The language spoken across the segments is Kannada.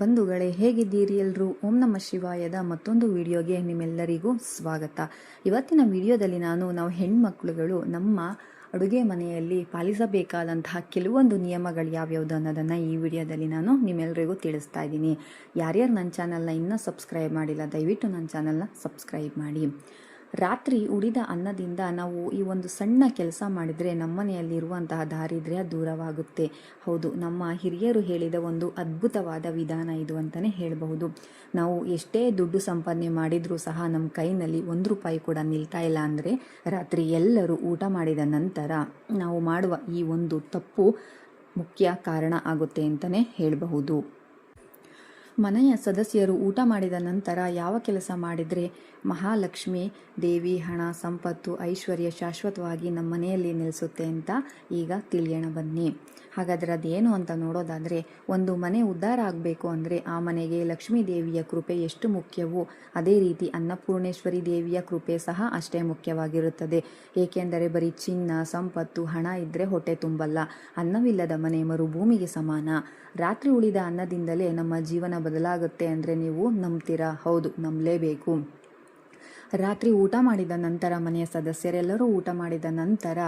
ಬಂಧುಗಳೇ, ಹೇಗಿದ್ದೀರಿ ಎಲ್ಲರೂ? ಓಂ ನಮಃ ಶಿವಾಯದ ಮತ್ತೊಂದು ವಿಡಿಯೋಗೆ ನಿಮ್ಮೆಲ್ಲರಿಗೂ ಸ್ವಾಗತ. ಇವತ್ತಿನ ವಿಡಿಯೋದಲ್ಲಿ ನಾವು ಹೆಣ್ಮಕ್ಳುಗಳು ನಮ್ಮ ಅಡುಗೆ ಮನೆಯಲ್ಲಿ ಪಾಲಿಸಬೇಕಾದಂತಹ ಕೆಲವೊಂದು ನಿಯಮಗಳು ಯಾವ್ಯಾವುದು ಅನ್ನೋದನ್ನು ಈ ವಿಡಿಯೋದಲ್ಲಿ ನಾನು ನಿಮ್ಮೆಲ್ಲರಿಗೂ ತಿಳಿಸ್ತಾ ಇದ್ದೀನಿ. ಯಾರ್ಯಾರು ನನ್ನ ಚಾನಲ್ನ ಇನ್ನೂ ಸಬ್ಸ್ಕ್ರೈಬ್ ಮಾಡಿಲ್ಲ, ದಯವಿಟ್ಟು ನನ್ನ ಚಾನಲ್ನ ಸಬ್ಸ್ಕ್ರೈಬ್ ಮಾಡಿ. ರಾತ್ರಿ ಉಳಿದ ಅನ್ನದಿಂದ ನಾವು ಈ ಒಂದು ಸಣ್ಣ ಕೆಲಸ ಮಾಡಿದರೆ ನಮ್ಮನೆಯಲ್ಲಿರುವಂತಹ ದಾರಿದ್ರ್ಯ ದೂರವಾಗುತ್ತೆ. ಹೌದು, ನಮ್ಮ ಹಿರಿಯರು ಹೇಳಿದ ಒಂದು ಅದ್ಭುತವಾದ ವಿಧಾನ ಇದು ಅಂತಲೇ ಹೇಳಬಹುದು. ನಾವು ಎಷ್ಟೇ ದುಡ್ಡು ಸಂಪಾದನೆ ಮಾಡಿದರೂ ಸಹ ನಮ್ಮ ಕೈನಲ್ಲಿ ₹1 ಕೂಡ ನಿಲ್ತಾ ಇಲ್ಲ ಅಂದರೆ ರಾತ್ರಿ ಎಲ್ಲರೂ ಊಟ ಮಾಡಿದ ನಂತರ ನಾವು ಮಾಡುವ ಈ ಒಂದು ತಪ್ಪು ಮುಖ್ಯ ಕಾರಣ ಆಗುತ್ತೆ ಅಂತಲೇ ಹೇಳಬಹುದು. ಮನೆಯ ಸದಸ್ಯರು ಊಟ ಮಾಡಿದ ನಂತರ ಯಾವ ಕೆಲಸ ಮಾಡಿದರೆ ಮಹಾಲಕ್ಷ್ಮಿ ದೇವಿ ಹಣ, ಸಂಪತ್ತು, ಐಶ್ವರ್ಯ ಶಾಶ್ವತವಾಗಿ ನಮ್ಮ ಮನೆಯಲ್ಲಿ ನೆಲೆಸುತ್ತೆ ಅಂತ ಈಗ ತಿಳಿಯೋಣ ಬನ್ನಿ. ಹಾಗಾದರೆ ಅದೇನು ಅಂತ ನೋಡೋದಾದರೆ, ಒಂದು ಮನೆ ಉದ್ಧಾರ ಆಗಬೇಕು ಅಂದರೆ ಆ ಮನೆಗೆ ಲಕ್ಷ್ಮೀ ದೇವಿಯ ಕೃಪೆ ಎಷ್ಟು ಮುಖ್ಯವೋ ಅದೇ ರೀತಿ ಅನ್ನಪೂರ್ಣೇಶ್ವರಿ ದೇವಿಯ ಕೃಪೆ ಸಹ ಅಷ್ಟೇ ಮುಖ್ಯವಾಗಿರುತ್ತದೆ. ಏಕೆಂದರೆ ಬರೀ ಚಿನ್ನ, ಸಂಪತ್ತು, ಹಣ ಇದ್ದರೆ ಹೊಟ್ಟೆ ತುಂಬಲ್ಲ. ಅನ್ನವಿಲ್ಲದ ಮನೆ ಮರುಭೂಮಿಗೆ ಸಮಾನ. ರಾತ್ರಿ ಉಳಿದ ಅನ್ನದಿಂದಲೇ ನಮ್ಮ ಜೀವನ ಬದಲಾಗುತ್ತೆ ಅಂದರೆ ನೀವು ನಂಬ್ತೀರಾ? ಹೌದು, ನಂಬಲೇಬೇಕು. ರಾತ್ರಿ ಊಟ ಮಾಡಿದ ನಂತರ ಮನೆಯ ಸದಸ್ಯರೆಲ್ಲರೂ ಊಟ ಮಾಡಿದ ನಂತರ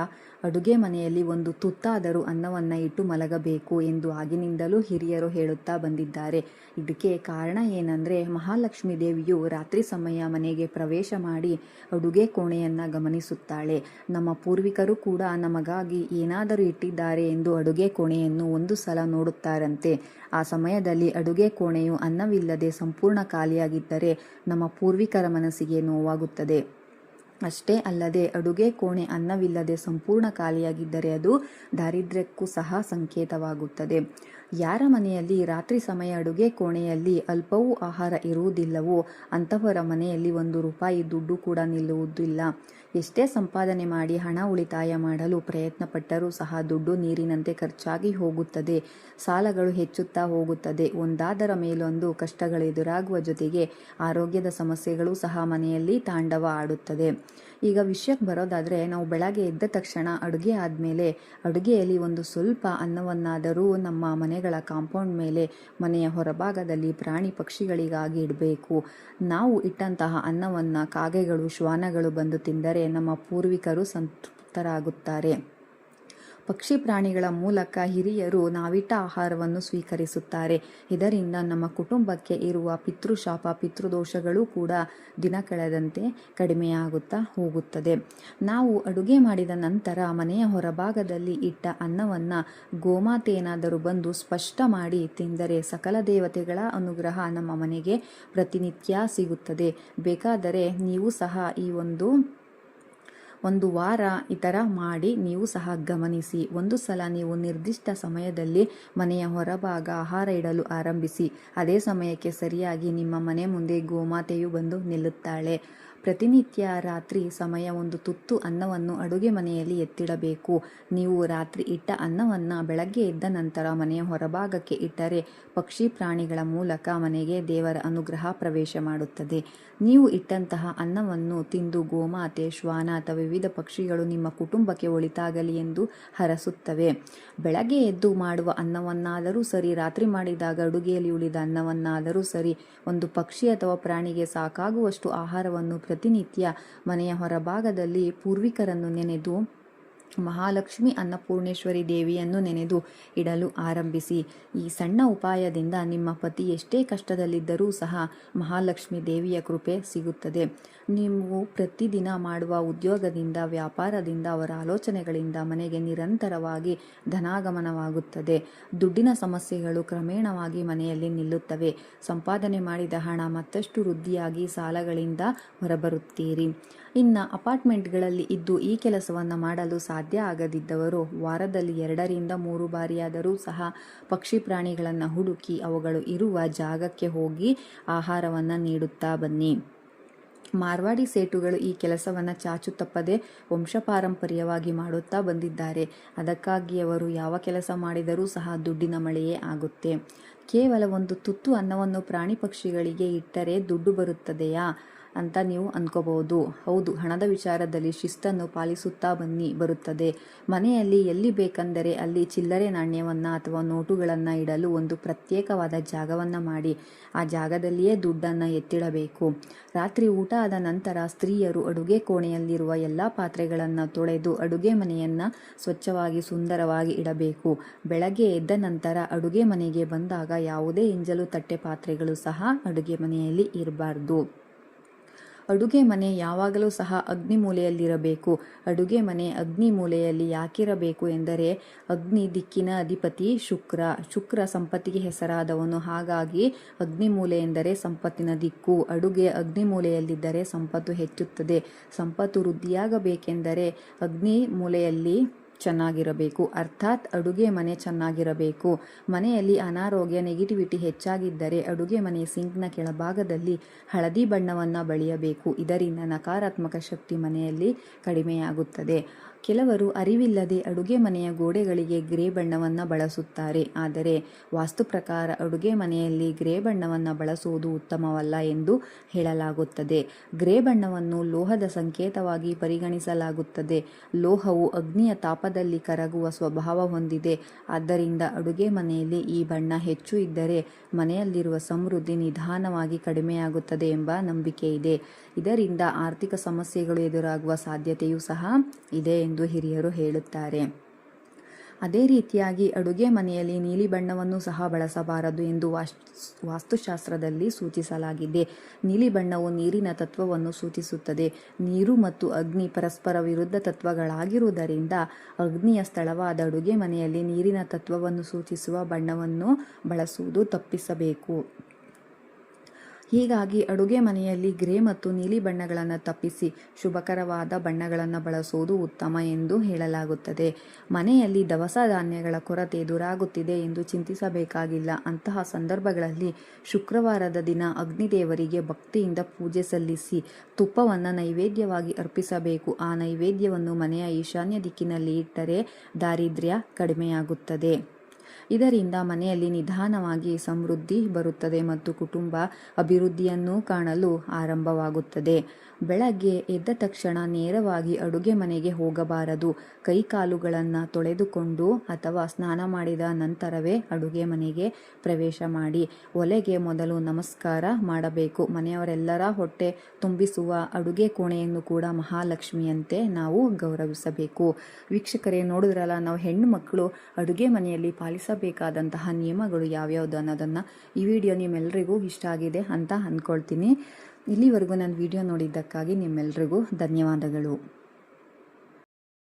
ಅಡುಗೆ ಮನೆಯಲ್ಲಿ ಒಂದು ತುತ್ತಾದರೂ ಅನ್ನವನ್ನು ಇಟ್ಟು ಮಲಗಬೇಕು ಎಂದು ಆಗಿನಿಂದಲೂ ಹಿರಿಯರು ಹೇಳುತ್ತಾ ಬಂದಿದ್ದಾರೆ. ಇದಕ್ಕೆ ಕಾರಣ ಏನಂದರೆ, ಮಹಾಲಕ್ಷ್ಮಿ ದೇವಿಯು ರಾತ್ರಿ ಸಮಯ ಮನೆಗೆ ಪ್ರವೇಶ ಮಾಡಿ ಅಡುಗೆ ಕೋಣೆಯನ್ನು ಗಮನಿಸುತ್ತಾಳೆ. ನಮ್ಮ ಪೂರ್ವಿಕರು ಕೂಡ ನಮಗಾಗಿ ಏನಾದರೂ ಇಟ್ಟಿದ್ದಾರೆ ಎಂದು ಅಡುಗೆ ಕೋಣೆಯನ್ನು ಒಂದು ಸಲ ನೋಡುತ್ತಾರಂತೆ. ಆ ಸಮಯದಲ್ಲಿ ಅಡುಗೆ ಕೋಣೆಯು ಅನ್ನವಿಲ್ಲದೆ ಸಂಪೂರ್ಣ ಖಾಲಿಯಾಗಿದ್ದರೆ ನಮ್ಮ ಪೂರ್ವಿಕರ ಮನಸ್ಸಿಗೆ ನೋವಾಗುತ್ತದೆ. ಅಷ್ಟೇ ಅಲ್ಲದೆ ಅಡುಗೆ ಕೋಣೆ ಅನ್ನವಿಲ್ಲದೆ ಸಂಪೂರ್ಣ ಖಾಲಿಯಾಗಿದ್ದರೆ ಅದು ದಾರಿದ್ರ್ಯಕ್ಕೂ ಸಹ ಸಂಕೇತವಾಗುತ್ತದೆ. ಯಾರ ಮನೆಯಲ್ಲಿ ರಾತ್ರಿ ಸಮಯ ಅಡುಗೆ ಕೋಣೆಯಲ್ಲಿ ಅಲ್ಪವೂ ಆಹಾರ ಇರುವುದಿಲ್ಲವೋ ಅಂಥವರ ಮನೆಯಲ್ಲಿ ₹1 ದುಡ್ಡು ಕೂಡ ನಿಲ್ಲುವುದಿಲ್ಲ. ಎಷ್ಟೇ ಸಂಪಾದನೆ ಮಾಡಿ ಹಣ ಉಳಿತಾಯ ಮಾಡಲು ಪ್ರಯತ್ನ ಪಟ್ಟರೂ ಸಹ ದುಡ್ಡು ನೀರಿನಂತೆ ಖರ್ಚಾಗಿ ಹೋಗುತ್ತದೆ. ಸಾಲಗಳು ಹೆಚ್ಚುತ್ತಾ ಹೋಗುತ್ತದೆ. ಒಂದಾದರ ಮೇಲೊಂದು ಕಷ್ಟಗಳು ಎದುರಾಗುವ ಜೊತೆಗೆ ಆರೋಗ್ಯದ ಸಮಸ್ಯೆಗಳು ಸಹ ಮನೆಯಲ್ಲಿ ತಾಂಡವ ಆಡುತ್ತದೆ. ಈಗ ವಿಷಯಕ್ಕೆ ಬರೋದಾದರೆ, ನಾವು ಬೆಳಗ್ಗೆ ಎದ್ದ ತಕ್ಷಣ ಅಡುಗೆ ಆದಮೇಲೆ ಅಡುಗೆಯಲ್ಲಿ ಒಂದು ಸ್ವಲ್ಪ ಅನ್ನವನ್ನಾದರೂ ನಮ್ಮ ಮನೆಗಳ ಕಾಂಪೌಂಡ್ ಮೇಲೆ, ಮನೆಯ ಹೊರಭಾಗದಲ್ಲಿ ಪ್ರಾಣಿ ಪಕ್ಷಿಗಳಿಗಾಗಿ ಇಡಬೇಕು. ನಾವು ಇಟ್ಟಂತಹ ಅನ್ನವನ್ನು ಕಾಗೆಗಳು, ಶ್ವಾನಗಳು ಬಂದು ತಿಂದರೆ ನಮ್ಮ ಪೂರ್ವಿಕರು ಸಂತೃಪ್ತರಾಗುತ್ತಾರೆ. ಪಕ್ಷಿ ಪ್ರಾಣಿಗಳ ಮೂಲಕ ಹಿರಿಯರು ನಾವಿಟ್ಟ ಆಹಾರವನ್ನು ಸ್ವೀಕರಿಸುತ್ತಾರೆ. ಇದರಿಂದ ನಮ್ಮ ಕುಟುಂಬಕ್ಕೆ ಇರುವ ಪಿತೃಶಾಪ, ಪಿತೃದೋಷಗಳು ಕೂಡ ದಿನ ಕಳೆದಂತೆ ಕಡಿಮೆಯಾಗುತ್ತಾ ಹೋಗುತ್ತದೆ. ನಾವು ಅಡುಗೆ ಮಾಡಿದ ನಂತರ ಮನೆಯ ಹೊರಭಾಗದಲ್ಲಿ ಇಟ್ಟ ಅನ್ನವನ್ನು ಗೋಮಾತೆ ಏನಾದರೂ ಬಂದು ಸ್ಪಷ್ಟ ಮಾಡಿ ತಿಂದರೆ ಸಕಲ ದೇವತೆಗಳ ಅನುಗ್ರಹ ನಮ್ಮ ಮನೆಗೆ ಪ್ರತಿನಿತ್ಯ ಸಿಗುತ್ತದೆ. ಬೇಕಾದರೆ ನೀವು ಸಹ ಈ ಒಂದು ವಾರ ಈ ಥರ ಮಾಡಿ ನೀವು ಸಹ ಗಮನಿಸಿ. ಒಂದು ಸಲ ನೀವು ನಿರ್ದಿಷ್ಟ ಸಮಯದಲ್ಲಿ ಮನೆಯ ಹೊರಭಾಗ ಆಹಾರ ಇಡಲು ಆರಂಭಿಸಿ. ಅದೇ ಸಮಯಕ್ಕೆ ಸರಿಯಾಗಿ ನಿಮ್ಮ ಮನೆ ಮುಂದೆ ಗೋಮಾತೆಯು ಬಂದು ನಿಲ್ಲುತ್ತಾಳೆ. ಪ್ರತಿನಿತ್ಯ ರಾತ್ರಿ ಸಮಯ ಒಂದು ತುತ್ತು ಅನ್ನವನ್ನು ಅಡುಗೆ ಮನೆಯಲ್ಲಿ ಎತ್ತಿಡಬೇಕು. ನೀವು ರಾತ್ರಿ ಇಟ್ಟ ಅನ್ನವನ್ನು ಬೆಳಗ್ಗೆ ಎದ್ದ ನಂತರ ಮನೆಯ ಹೊರಭಾಗಕ್ಕೆ ಇಟ್ಟರೆ ಪಕ್ಷಿ ಪ್ರಾಣಿಗಳ ಮೂಲಕ ಮನೆಗೆ ದೇವರ ಅನುಗ್ರಹ ಪ್ರವೇಶ ಮಾಡುತ್ತದೆ. ನೀವು ಇಟ್ಟಂತಹ ಅನ್ನವನ್ನು ತಿಂದು ಗೋಮಾತೆ, ಶ್ವಾನ ಅಥವಾ ವಿವಿಧ ಪಕ್ಷಿಗಳು ನಿಮ್ಮ ಕುಟುಂಬಕ್ಕೆ ಒಳಿತಾಗಲಿ ಎಂದು ಹರಸುತ್ತವೆ. ಬೆಳಗ್ಗೆ ಎದ್ದು ಮಾಡುವ ಅನ್ನವನ್ನಾದರೂ ಸರಿ, ರಾತ್ರಿ ಮಾಡಿದಾಗ ಅಡುಗೆಯಲ್ಲಿ ಉಳಿದ ಅನ್ನವನ್ನಾದರೂ ಸರಿ, ಒಂದು ಪಕ್ಷಿ ಅಥವಾ ಪ್ರಾಣಿಗೆ ಸಾಕಾಗುವಷ್ಟು ಆಹಾರವನ್ನು ಪ್ರತಿನಿತ್ಯ ಮನೆಯ ಹೊರಭಾಗದಲ್ಲಿ ಪೂರ್ವಿಕರನ್ನು ನೆನೆದು, ಮಹಾಲಕ್ಷ್ಮಿ ಅನ್ನಪೂರ್ಣೇಶ್ವರಿ ದೇವಿಯನ್ನು ನೆನೆದು ಇಡಲು ಆರಂಭಿಸಿ. ಈ ಸಣ್ಣ ಉಪಾಯದಿಂದ ನಿಮ್ಮ ಪತಿ ಎಷ್ಟೇ ಕಷ್ಟದಲ್ಲಿದ್ದರೂ ಸಹ ಮಹಾಲಕ್ಷ್ಮಿ ದೇವಿಯ ಕೃಪೆ ಸಿಗುತ್ತದೆ. ನೀವು ಪ್ರತಿದಿನ ಮಾಡುವ ಉದ್ಯೋಗದಿಂದ, ವ್ಯಾಪಾರದಿಂದ, ಅವರ ಆಲೋಚನೆಗಳಿಂದ ಮನೆಗೆ ನಿರಂತರವಾಗಿ ಧನಾಗಮನವಾಗುತ್ತದೆ. ದುಡ್ಡಿನ ಸಮಸ್ಯೆಗಳು ಕ್ರಮೇಣವಾಗಿ ಮನೆಯಲ್ಲಿ ನಿಲ್ಲುತ್ತವೆ. ಸಂಪಾದನೆ ಮಾಡಿದ ಹಣ ಮತ್ತಷ್ಟು ವೃದ್ಧಿಯಾಗಿ ಸಾಲಗಳಿಂದ ಹೊರಬರುತ್ತೀರಿ. ಇನ್ನು ಅಪಾರ್ಟ್ಮೆಂಟ್ಗಳಲ್ಲಿ ಇದ್ದು ಈ ಕೆಲಸವನ್ನು ಮಾಡಲು ಸಾಧ್ಯ ಆಗದಿದ್ದವರು ವಾರದಲ್ಲಿ 2 ರಿಂದ 3 ಬಾರಿಯಾದರೂ ಸಹ ಪಕ್ಷಿ ಪ್ರಾಣಿಗಳನ್ನು ಹುಡುಕಿ ಅವುಗಳು ಇರುವ ಜಾಗಕ್ಕೆ ಹೋಗಿ ಆಹಾರವನ್ನು ನೀಡುತ್ತಾ ಬನ್ನಿ. ಮಾರ್ವಾಡಿ ಸೇಟುಗಳು ಈ ಕೆಲಸವನ್ನು ಚಾಚು ತಪ್ಪದೆ ವಂಶಪಾರಂಪರ್ಯವಾಗಿ ಮಾಡುತ್ತಾ ಬಂದಿದ್ದಾರೆ. ಅದಕ್ಕಾಗಿ ಅವರು ಯಾವ ಕೆಲಸ ಮಾಡಿದರೂ ಸಹ ದುಡ್ಡಿನ ಮಳೆಯೇ ಆಗುತ್ತೆ. ಕೇವಲ ಒಂದು ತುತ್ತು ಅನ್ನವನ್ನು ಪ್ರಾಣಿ ಪಕ್ಷಿಗಳಿಗೆ ಇಟ್ಟರೆ ದುಡ್ಡು ಬರುತ್ತದೆಯಾ? ಅಂತ ನೀವು ಅನ್ಕೋಬಹುದು. ಹೌದು, ಹಣದ ವಿಚಾರದಲ್ಲಿ ಶಿಸ್ತನ್ನು ಪಾಲಿಸುತ್ತಾ ಬರುತ್ತದೆ. ಮನೆಯಲ್ಲಿ ಎಲ್ಲಿ ಬೇಕೆಂದರೆ ಅಲ್ಲಿ ಚಿಲ್ಲರೆ ನಾಣ್ಯವನ್ನು ಅಥವಾ ನೋಟುಗಳನ್ನು ಇಡಲು ಒಂದು ಪ್ರತ್ಯೇಕವಾದ ಜಾಗವನ್ನು ಮಾಡಿ ಆ ಜಾಗದಲ್ಲಿಯೇ ದುಡ್ಡನ್ನು ಎತ್ತಿಡಬೇಕು. ರಾತ್ರಿ ಊಟ ಆದ ನಂತರ ಸ್ತ್ರೀಯರು ಅಡುಗೆ ಕೋಣೆಯಲ್ಲಿರುವ ಎಲ್ಲ ಪಾತ್ರೆಗಳನ್ನು ತೊಳೆದು ಅಡುಗೆ ಮನೆಯನ್ನು ಸ್ವಚ್ಛವಾಗಿ ಸುಂದರವಾಗಿ ಇಡಬೇಕು. ಬೆಳಗ್ಗೆ ಎದ್ದ ನಂತರ ಅಡುಗೆ ಮನೆಗೆ ಬಂದಾಗ ಯಾವುದೇ ಎಂಜಲು ತಟ್ಟೆ ಪಾತ್ರೆಗಳು ಸಹ ಅಡುಗೆ ಮನೆಯಲ್ಲಿ ಇರಬಾರ್ದು. ಅಡುಗೆ ಮನೆ ಯಾವಾಗಲೂ ಸಹ ಅಗ್ನಿ ಮೂಲೆಯಲ್ಲಿರಬೇಕು. ಅಡುಗೆ ಮನೆ ಅಗ್ನಿ ಮೂಲೆಯಲ್ಲಿ ಯಾಕಿರಬೇಕು ಎಂದರೆ ಅಗ್ನಿ ದಿಕ್ಕಿನ ಅಧಿಪತಿ ಶುಕ್ರ ಸಂಪತ್ತಿಗೆ ಹೆಸರಾದವನು. ಹಾಗಾಗಿ ಅಗ್ನಿ ಮೂಲೆ ಎಂದರೆ ಸಂಪತ್ತಿನ ದಿಕ್ಕು. ಅಡುಗೆ ಅಗ್ನಿ ಮೂಲೆಯಲ್ಲಿದ್ದರೆ ಸಂಪತ್ತು ಹೆಚ್ಚುತ್ತದೆ. ಸಂಪತ್ತು ವೃದ್ಧಿಯಾಗಬೇಕೆಂದರೆ ಅಗ್ನಿ ಮೂಲೆಯಲ್ಲಿ ಚೆನ್ನಾಗಿರಬೇಕು, ಅರ್ಥಾತ್ ಅಡುಗೆ ಮನೆ ಚೆನ್ನಾಗಿರಬೇಕು. ಮನೆಯಲ್ಲಿ ಅನಾರೋಗ್ಯ ನೆಗೆಟಿವಿಟಿ ಹೆಚ್ಚಾಗಿದ್ದರೆ ಅಡುಗೆ ಮನೆ ಸಿಂಕ್ನ ಕೆಳಭಾಗದಲ್ಲಿ ಹಳದಿ ಬಣ್ಣವನ್ನು ಬಳಿಯಬೇಕು. ಇದರಿಂದ ನಕಾರಾತ್ಮಕ ಶಕ್ತಿ ಮನೆಯಲ್ಲಿ ಕಡಿಮೆಯಾಗುತ್ತದೆ. ಕೆಲವರು ಅರಿವಿಲ್ಲದೆ ಅಡುಗೆ ಮನೆಯ ಗೋಡೆಗಳಿಗೆ ಗ್ರೇ ಬಣ್ಣವನ್ನು ಬಳಸುತ್ತಾರೆ. ಆದರೆ ವಾಸ್ತು ಪ್ರಕಾರ ಅಡುಗೆ ಮನೆಯಲ್ಲಿ ಗ್ರೇ ಬಣ್ಣವನ್ನು ಬಳಸುವುದು ಉತ್ತಮವಲ್ಲ ಎಂದು ಹೇಳಲಾಗುತ್ತದೆ. ಗ್ರೇ ಬಣ್ಣವನ್ನು ಲೋಹದ ಸಂಕೇತವಾಗಿ ಪರಿಗಣಿಸಲಾಗುತ್ತದೆ. ಲೋಹವು ಅಗ್ನಿಯ ತಾಪದಲ್ಲಿ ಕರಗುವ ಸ್ವಭಾವ ಹೊಂದಿದೆ. ಆದ್ದರಿಂದ ಅಡುಗೆ ಮನೆಯಲ್ಲಿ ಈ ಬಣ್ಣ ಹೆಚ್ಚು ಇದ್ದರೆ ಮನೆಯಲ್ಲಿರುವ ಸಮೃದ್ಧಿ ನಿಧಾನವಾಗಿ ಕಡಿಮೆಯಾಗುತ್ತದೆ ಎಂಬ ನಂಬಿಕೆ ಇದೆ. ಇದರಿಂದ ಆರ್ಥಿಕ ಸಮಸ್ಯೆಗಳು ಎದುರಾಗುವ ಸಾಧ್ಯತೆಯೂ ಸಹ ಇದೆ ಎಂದು ಹಿರಿಯರು ಹೇಳುತ್ತಾರೆ. ಅದೇ ರೀತಿಯಾಗಿ ಅಡುಗೆ ಮನೆಯಲ್ಲಿ ನೀಲಿ ಬಣ್ಣವನ್ನು ಸಹ ಬಳಸಬಾರದು ಎಂದು ವಾಸ್ತುಶಾಸ್ತ್ರದಲ್ಲಿ ಸೂಚಿಸಲಾಗಿದೆ. ನೀಲಿ ಬಣ್ಣವು ನೀರಿನ ತತ್ವವನ್ನು ಸೂಚಿಸುತ್ತದೆ. ನೀರು ಮತ್ತು ಅಗ್ನಿ ಪರಸ್ಪರ ವಿರುದ್ಧ ತತ್ವಗಳಾಗಿರುವುದರಿಂದ ಅಗ್ನಿಯ ಸ್ಥಳವಾದ ಅಡುಗೆ ಮನೆಯಲ್ಲಿ ನೀರಿನ ತತ್ವವನ್ನು ಸೂಚಿಸುವ ಬಣ್ಣವನ್ನು ಬಳಸುವುದು ತಪ್ಪಿಸಬೇಕು. ಹೀಗಾಗಿ ಅಡುಗೆ ಮನೆಯಲ್ಲಿ ಗ್ರೇ ಮತ್ತು ನೀಲಿ ಬಣ್ಣಗಳನ್ನು ತಪ್ಪಿಸಿ ಶುಭಕರವಾದ ಬಣ್ಣಗಳನ್ನು ಬಳಸುವುದು ಉತ್ತಮ ಎಂದು ಹೇಳಲಾಗುತ್ತದೆ. ಮನೆಯಲ್ಲಿ ದವಸ ಧಾನ್ಯಗಳ ಕೊರತೆ ಎದುರಾಗುತ್ತಿದೆ ಎಂದು ಚಿಂತಿಸಬೇಕಾಗಿಲ್ಲ. ಅಂತಹ ಸಂದರ್ಭಗಳಲ್ಲಿ ಶುಕ್ರವಾರದ ದಿನ ಅಗ್ನಿದೇವರಿಗೆ ಭಕ್ತಿಯಿಂದ ಪೂಜೆ ಸಲ್ಲಿಸಿ ತುಪ್ಪವನ್ನು ನೈವೇದ್ಯವಾಗಿ ಅರ್ಪಿಸಬೇಕು. ಆ ನೈವೇದ್ಯವನ್ನು ಮನೆಯ ಈಶಾನ್ಯ ದಿಕ್ಕಿನಲ್ಲಿ ಇಟ್ಟರೆ ದಾರಿದ್ರ್ಯ ಕಡಿಮೆಯಾಗುತ್ತದೆ. ಇದರಿಂದ ಮನೆಯಲ್ಲಿ ನಿಧಾನವಾಗಿ ಸಮೃದ್ಧಿ ಬರುತ್ತದೆ ಮತ್ತು ಕುಟುಂಬ ಅಭಿವೃದ್ಧಿಯನ್ನು ಕಾಣಲು ಆರಂಭವಾಗುತ್ತದೆ. ಬೆಳಗ್ಗೆ ಎದ್ದ ತಕ್ಷಣ ನೇರವಾಗಿ ಅಡುಗೆ ಮನೆಗೆ ಹೋಗಬಾರದು. ಕೈಕಾಲುಗಳನ್ನು ತೊಳೆದುಕೊಂಡು ಅಥವಾ ಸ್ನಾನ ಮಾಡಿದ ನಂತರವೇ ಅಡುಗೆ ಮನೆಗೆ ಪ್ರವೇಶ ಮಾಡಿ. ಒಲೆಗೆ ಮೊದಲು ನಮಸ್ಕಾರ ಮಾಡಬೇಕು. ಮನೆಯವರೆಲ್ಲರ ಹೊಟ್ಟೆ ತುಂಬಿಸುವ ಅಡುಗೆ ಕೋಣೆಯನ್ನು ಕೂಡ ಮಹಾಲಕ್ಷ್ಮಿಯಂತೆ ನಾವು ಗೌರವಿಸಬೇಕು. ವೀಕ್ಷಕರೇ, ನೋಡಿದ್ರಲ್ಲ, ನಾವು ಹೆಣ್ಣು ಮಕ್ಕಳು ಅಡುಗೆ ಮನೆಯಲ್ಲಿ ಪಾಲಿಸಬೇಕಾದಂತಹ ನಿಯಮಗಳು ಯಾವ್ಯಾವುದು ಅನ್ನೋದನ್ನು ಈ ವಿಡಿಯೋ ನಿಮ್ಮೆಲ್ಲರಿಗೂ ಇಷ್ಟ ಆಗಿದೆ ಅಂತ ಅಂದ್ಕೊಳ್ತೀನಿ. ಇಲ್ಲಿವರೆಗೂ ನಾನು ವಿಡಿಯೋ ನೋಡಿದ್ದಕ್ಕಾಗಿ ನಿಮ್ಮೆಲ್ಲರಿಗೂ ಧನ್ಯವಾದಗಳು.